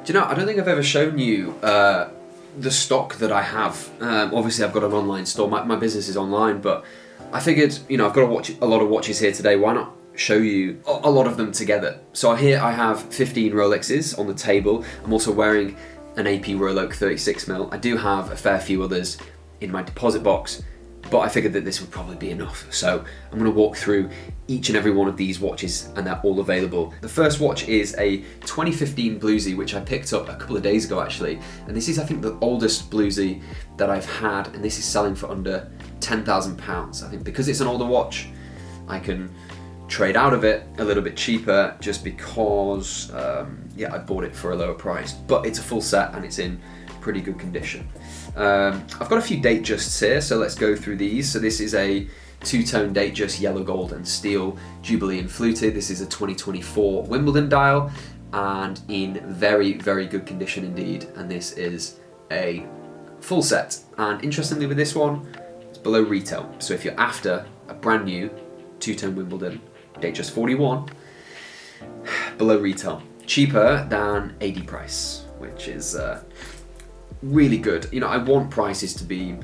Do you know, I don't think I've ever shown you the stock that I have. Obviously, I've got an online store. My business is online, but I figured, you know, I've got a lot of watches here today. Why not show you a lot of them together? So here I have 15 Rolexes on the table. I'm also wearing an AP Rolex 36mm. I do have a fair few others in my deposit box, but I figured that this would probably be enough. So I'm going to walk through each and every one of these watches, and they're all available. The first watch is a 2015 bluesy, which I picked up a couple of days ago actually. And this is, I think, the oldest bluesy that I've had, and this is selling for under £10,000. I think because it's an older watch, I can trade out of it a little bit cheaper just because, I bought it for a lower price. But it's a full set and it's in pretty good condition. I've got a few Datejusts here, so let's go through these. So this is a two-tone Datejust, yellow, gold and steel, Jubilee and fluted. This is a 2024 Wimbledon dial and in very, very good condition indeed. And this is a full set. And interestingly with this one, it's below retail. So if you're after a brand new two-tone Wimbledon Datejust 41, below retail. Cheaper than AD price, which is really good. You know, I want prices to be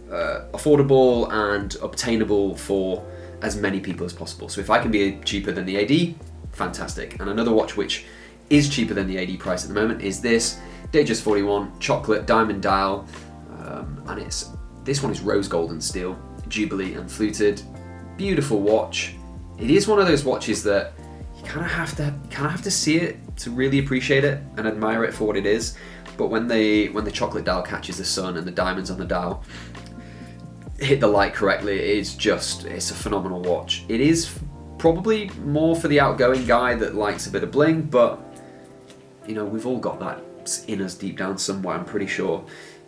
affordable and obtainable for as many people as possible. So if I can be cheaper than the AD, fantastic. And another watch which is cheaper than the AD price at the moment is this Datejust 41 chocolate diamond dial, and this one is rose gold and steel, Jubilee and fluted. Beautiful watch. It is one of those watches that you kind of have to see it to really appreciate it and admire it for what it is. But when the chocolate dial catches the sun and the diamonds on the dial hit the light correctly, it's a phenomenal watch. It is probably more for the outgoing guy that likes a bit of bling, but you know, we've all got that in us deep down somewhere, I'm pretty sure.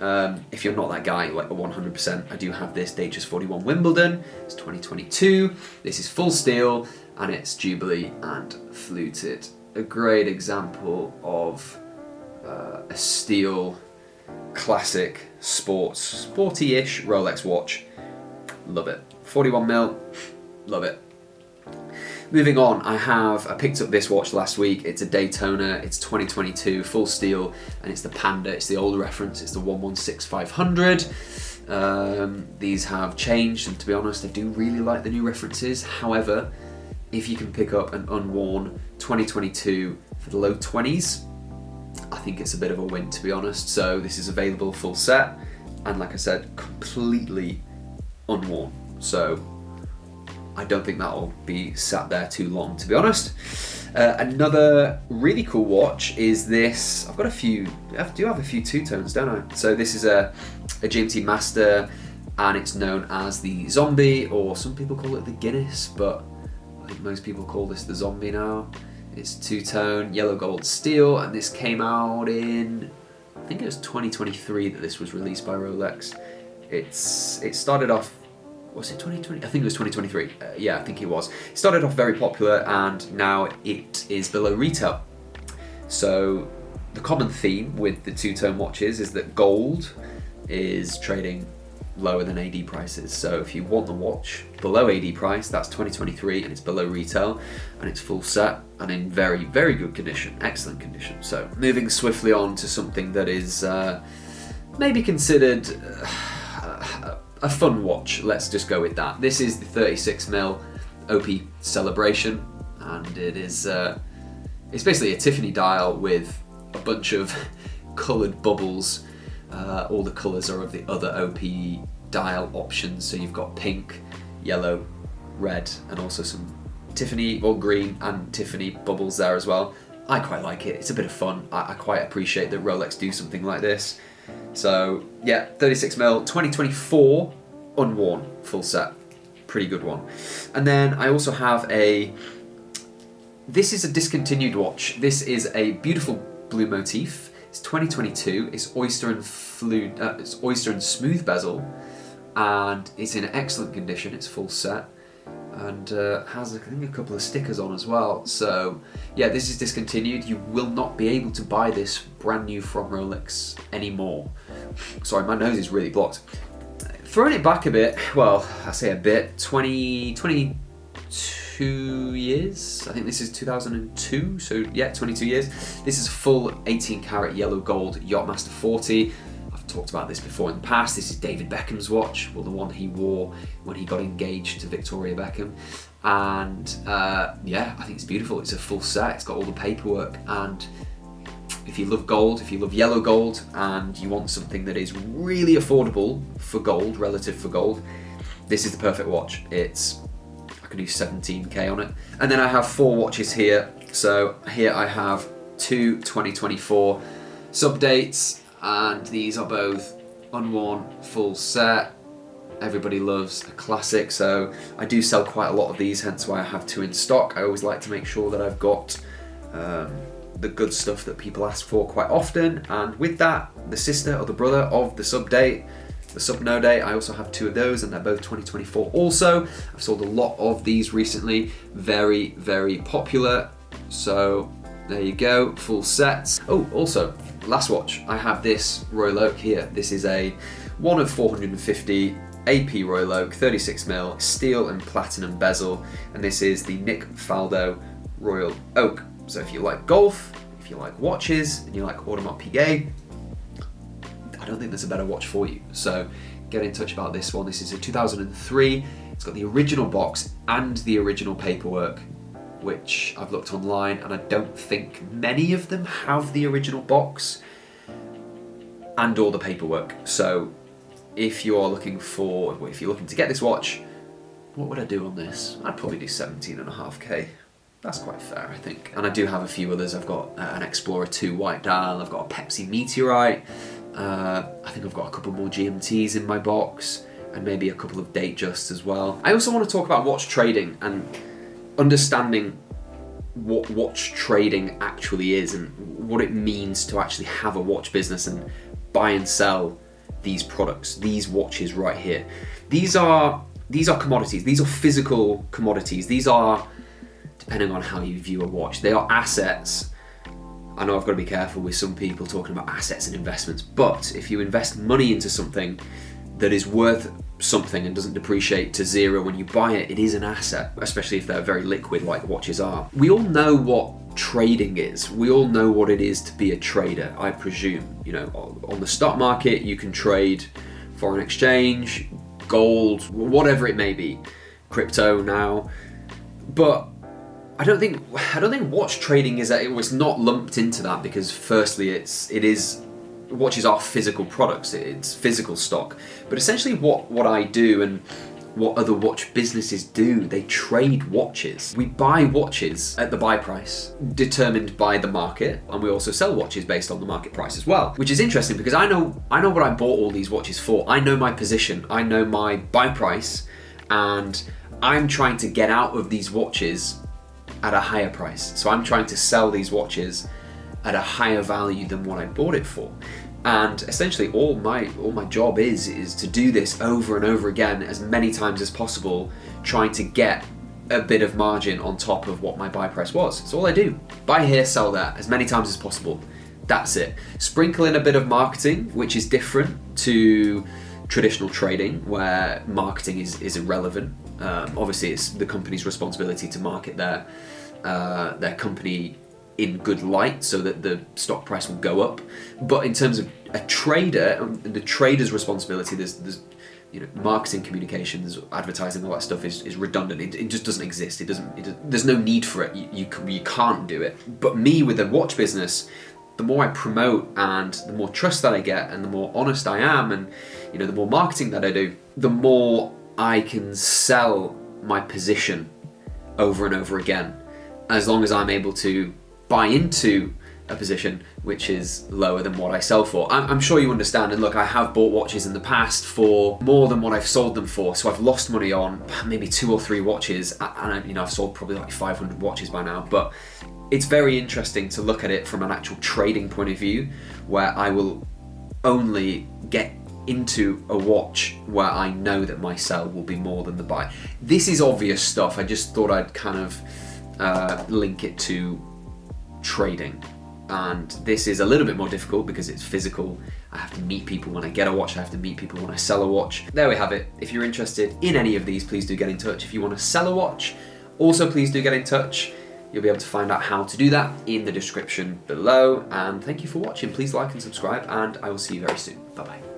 If you're not that guy, like 100%, I do have this Datejust 41 Wimbledon. It's 2022. This is full steel and it's Jubilee and fluted. A great example of a steel classic sporty-ish Rolex watch. Love it. 41mm, love it. Moving on, I picked up this watch last week. It's a Daytona, it's 2022, full steel, and it's the Panda. It's the old reference, it's the 116500. These have changed, and to be honest, I do really like the new references. However, if you can pick up an unworn 2022 for the low 20s, I think it's a bit of a win, to be honest. So this is available full set, and like I said, completely unworn. So I don't think that'll be sat there too long, to be honest. Another really cool watch is this. I do have a few two-tones, don't I? So this is a GMT Master, and it's known as the Zombie, or some people call it the Guinness, but I think most people call this the Zombie now. It's two-tone, yellow, gold, steel, and this came out in, I think it was 2023 that this was released by Rolex. It started off, was it 2020? I think it was 2023. Yeah, I think it was. It started off very popular, and now it is below retail. So the common theme with the two-tone watches is that gold is trading lower than AD prices. So if you want the watch below AD price, that's 2023 and it's below retail and it's full set and in very, very good condition, excellent condition. So moving swiftly on to something that is maybe considered a fun watch. Let's just go with that. This is the 36mm OP Celebration, and it is it's basically a Tiffany dial with a bunch of coloured bubbles. All the colours are of the other OP dial options, so you've got pink, yellow, red, and also some Tiffany or green and Tiffany bubbles there as well. I quite like it. It's a bit of fun. I quite appreciate that Rolex do something like this. So yeah, 36mm, 2024, unworn, full set. Pretty good one. And then I also have this is a discontinued watch. This is a beautiful blue motif. It's 2022. It's oyster and smooth bezel, and it's in excellent condition. It's full set, and has I think a couple of stickers on as well. So yeah, this is discontinued. You will not be able to buy this brand new from Rolex anymore. Sorry, my nose is really blocked. Throwing it back a bit. Well, I say a bit. 2022 22 years. I think this is 2002, so yeah, 22 years. This is a full 18 karat yellow gold Yachtmaster 40. I've talked about this before in the past. This is David Beckham's watch, well, the one he wore when he got engaged to Victoria Beckham. And yeah, I think it's beautiful. It's a full set, it's got all the paperwork, and if you love gold, if you love yellow gold, and you want something that is really affordable for gold, relative for gold, this is the perfect watch. I can do 17k on it. And then I have 4 watches here. So here I have 2 2024 sub dates, and these are both unworn, full set. Everybody loves a classic, so I do sell quite a lot of these, hence why I have 2 in stock. I always like to make sure that I've got the good stuff that people ask for quite often, and with that, the sister or the brother of the sub date, the sub no date, I also have 2 of those, and they're both 2024 also. I've sold a lot of these recently, very, very popular, so there you go, full sets. Oh, also, last watch, I have this Royal Oak here. This is a 1 of 450 AP Royal Oak, 36mm, steel and platinum bezel, and this is the Nick Faldo Royal Oak. So if you like golf, if you like watches, and you like Audemars Piguet, I don't think there's a better watch for you. So get in touch about this one. This is a 2003. It's got the original box and the original paperwork, which I've looked online, and I don't think many of them have the original box and all the paperwork. So if you're looking to get this watch, what would I do on this? I'd probably do 17.5k. That's quite fair, I think. And I do have a few others. I've got an Explorer 2 white dial, I've got a Pepsi Meteorite, I think I've got a couple more GMTs in my box, and maybe a couple of Datejust as well. I also want to talk about watch trading and understanding what watch trading actually is and what it means to actually have a watch business and buy and sell these products, these watches right here. These are commodities, these are physical commodities, these are, depending on how you view a watch, they are assets. I know I've got to be careful with some people talking about assets and investments, but if you invest money into something that is worth something and doesn't depreciate to zero when you buy it, it is an asset, especially if they're very liquid like watches are. We all know what trading is. We all know what it is to be a trader, I presume. You know, on the stock market, you can trade foreign exchange, gold, whatever it may be, crypto now, but I don't think watch trading is that it was not lumped into that, because firstly watches are physical products, it's physical stock. But essentially what I do and what other watch businesses do, they trade watches. We buy watches at the buy price determined by the market, and we also sell watches based on the market price as well, which is interesting because I know what I bought all these watches for. I know my position, I know my buy price, and I'm trying to get out of these watches at a higher price. So I'm trying to sell these watches at a higher value than what I bought it for. And essentially all my job is to do this over and over again as many times as possible, trying to get a bit of margin on top of what my buy price was. It's all I do. Buy here, sell there, as many times as possible. That's it. Sprinkle in a bit of marketing, which is different to traditional trading where marketing is irrelevant. Obviously it's the company's responsibility to market their company in good light so that the stock price will go up. But in terms of a trader, the trader's responsibility, there's marketing, communications, advertising, all that stuff is redundant. It just doesn't exist. There's no need for it. You can't do it. But me with a watch business, the more I promote and the more trust that I get and the more honest I am and the more marketing that I do, the more I can sell my position over and over again, as long as I'm able to buy into a position which is lower than what I sell for. I'm sure you understand, and look, I have bought watches in the past for more than what I've sold them for, so I've lost money on maybe 2 or 3 watches, and I've sold probably like 500 watches by now, but it's very interesting to look at it from an actual trading point of view, where I will only get into a watch where I know that my sell will be more than the buy. This is obvious stuff. I just thought I'd kind of link it to trading, and this is a little bit more difficult because it's physical. I have to meet people when I get a watch, I have to meet people when I sell a watch. There we have it. If you're interested in any of these, please do get in touch. If you want to sell a watch, Also, please do get in touch. You'll be able to find out how to do that in the description below. And thank you for watching. Please like and subscribe, and I will see you very soon. Bye bye.